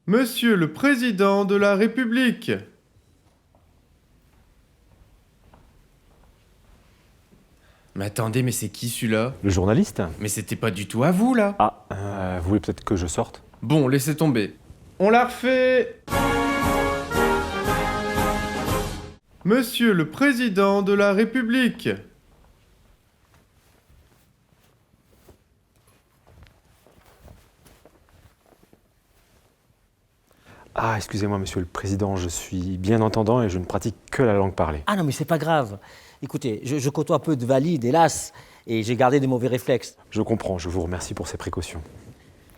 Monsieur le Président de la République. Mais attendez, mais c'est qui celui-là? Le journaliste? Mais c'était pas du tout à vous, là. Vous voulez peut-être que je sorte? Bon, laissez tomber. On la refait. Monsieur le Président de la République. Excusez-moi, monsieur le président, je suis bien entendant et je ne pratique que la langue parlée. Ah non, mais c'est pas grave. Écoutez, je côtoie peu de valides, hélas, et j'ai gardé des mauvais réflexes. Je comprends, je vous remercie pour ces précautions.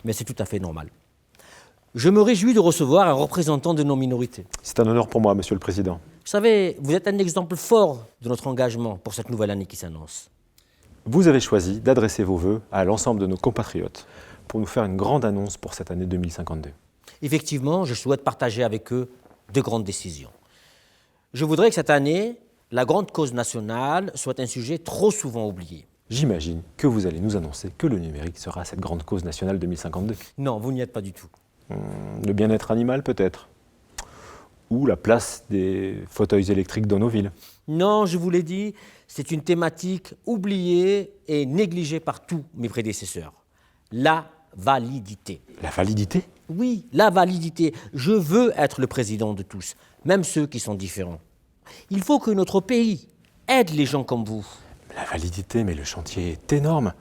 Mais c'est tout à fait normal. Je me réjouis de recevoir un représentant de nos minorités. C'est un honneur pour moi, monsieur le président. Vous savez, vous êtes un exemple fort de notre engagement pour cette nouvelle année qui s'annonce. Vous avez choisi d'adresser vos vœux à l'ensemble de nos compatriotes pour nous faire une grande annonce pour cette année 2052. Effectivement, je souhaite partager avec eux de grandes décisions. Je voudrais que cette année, la grande cause nationale soit un sujet trop souvent oublié. J'imagine que vous allez nous annoncer que le numérique sera cette grande cause nationale 2052. Non, vous n'y êtes pas du tout. Le bien-être animal peut-être? Ou la place des fauteuils électriques dans nos villes? Non, je vous l'ai dit, c'est une thématique oubliée et négligée par tous mes prédécesseurs. La validité. La validité? Oui, la validité. Je veux être le président de tous, même ceux qui sont différents. Il faut que notre pays aide les gens comme vous. La validité, mais le chantier est énorme.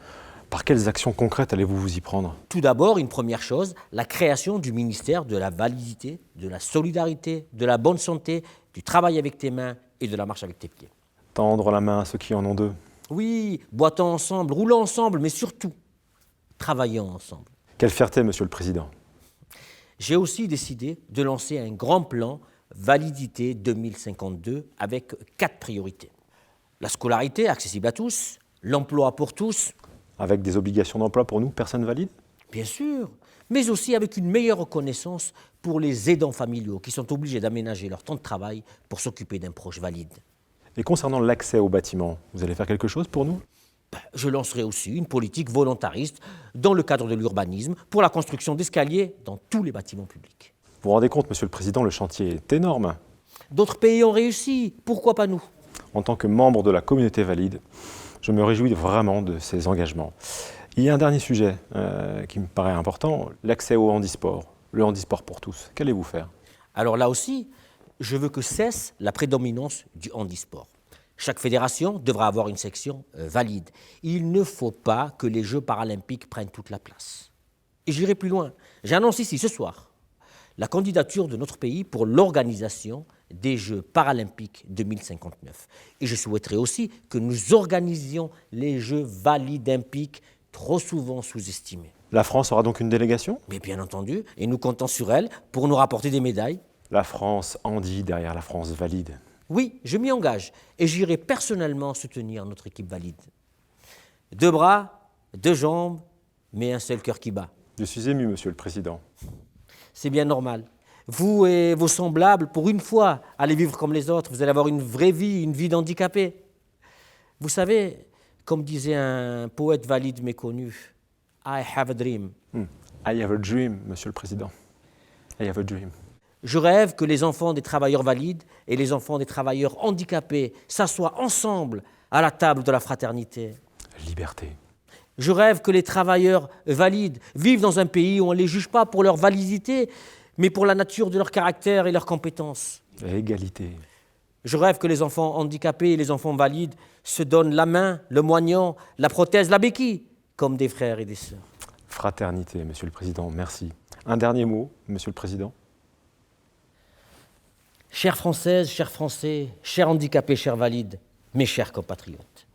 Par quelles actions concrètes allez-vous vous y prendre? Tout d'abord, une première chose, la création du ministère de la validité, de la solidarité, de la bonne santé, du travail avec tes mains et de la marche avec tes pieds. Tendre la main à ceux qui en ont deux. Oui, boitant ensemble, roulant ensemble, mais surtout, travaillant ensemble. Quelle fierté, monsieur le président. J'ai aussi décidé de lancer un grand plan Validité 2052 avec 4 priorités. La scolarité accessible à tous, l'emploi pour tous. Avec des obligations d'emploi pour nous, personnes valides? Bien sûr, mais aussi avec une meilleure reconnaissance pour les aidants familiaux qui sont obligés d'aménager leur temps de travail pour s'occuper d'un proche valide. Et concernant l'accès aux bâtiments, vous allez faire quelque chose pour nous? Je lancerai aussi une politique volontariste dans le cadre de l'urbanisme pour la construction d'escaliers dans tous les bâtiments publics. Vous vous rendez compte, monsieur le président, le chantier est énorme. D'autres pays ont réussi, pourquoi pas nous? En tant que membre de la communauté valide, je me réjouis vraiment de ces engagements. Il y a un dernier sujet qui me paraît important, l'accès au handisport, le handisport pour tous. Qu'allez-vous faire? Alors là aussi, je veux que cesse la prédominance du handisport. Chaque fédération devra avoir une section valide. Il ne faut pas que les Jeux paralympiques prennent toute la place. Et j'irai plus loin. J'annonce ici ce soir la candidature de notre pays pour l'organisation des Jeux paralympiques 2059. Et je souhaiterais aussi que nous organisions les Jeux validimpiques trop souvent sous-estimés. La France aura donc une délégation? Mais bien entendu, et nous comptons sur elle pour nous rapporter des médailles. La France handi derrière la France valide. Oui, je m'y engage et j'irai personnellement soutenir notre équipe valide. 2 bras, 2 jambes, mais un seul cœur qui bat. Je suis ému, monsieur le président. C'est bien normal. Vous et vos semblables, pour une fois, allez vivre comme les autres. Vous allez avoir une vraie vie, une vie d'handicapé. Vous savez, comme disait un poète valide méconnu, « I have a dream ». I have a dream, monsieur le président. I have a dream. Je rêve que les enfants des travailleurs valides et les enfants des travailleurs handicapés s'assoient ensemble à la table de la fraternité. Liberté. Je rêve que les travailleurs valides vivent dans un pays où on ne les juge pas pour leur validité, mais pour la nature de leur caractère et leurs compétences. Égalité. Je rêve que les enfants handicapés et les enfants valides se donnent la main, le moignon, la prothèse, la béquille, comme des frères et des sœurs. Fraternité, monsieur le président, merci. Un dernier mot, monsieur le président. Chères Françaises, chers Français, chers handicapés, chers valides, mes chers compatriotes,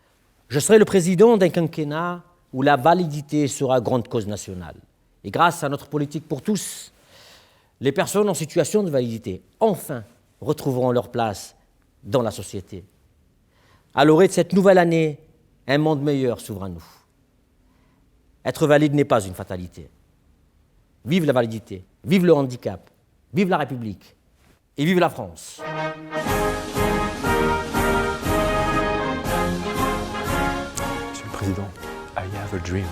je serai le président d'un quinquennat où la validité sera grande cause nationale. Et grâce à notre politique pour tous, les personnes en situation de validité, enfin, retrouveront leur place dans la société. À l'orée de cette nouvelle année, un monde meilleur s'ouvre à nous. Être valide n'est pas une fatalité. Vive la validité, vive le handicap, vive la République et vive la France. a dream.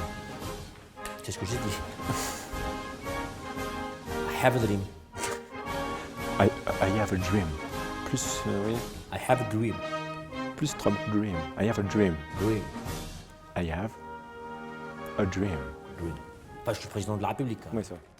C'est ce que j'ai dit. I have a dream. I have a dream. Plus, oui, I have a dream. plus Trump dream. I have a dream. Dream. I have a dream. Dream. Enfin, je suis président de la République. Hein. Oui, c'est vrai.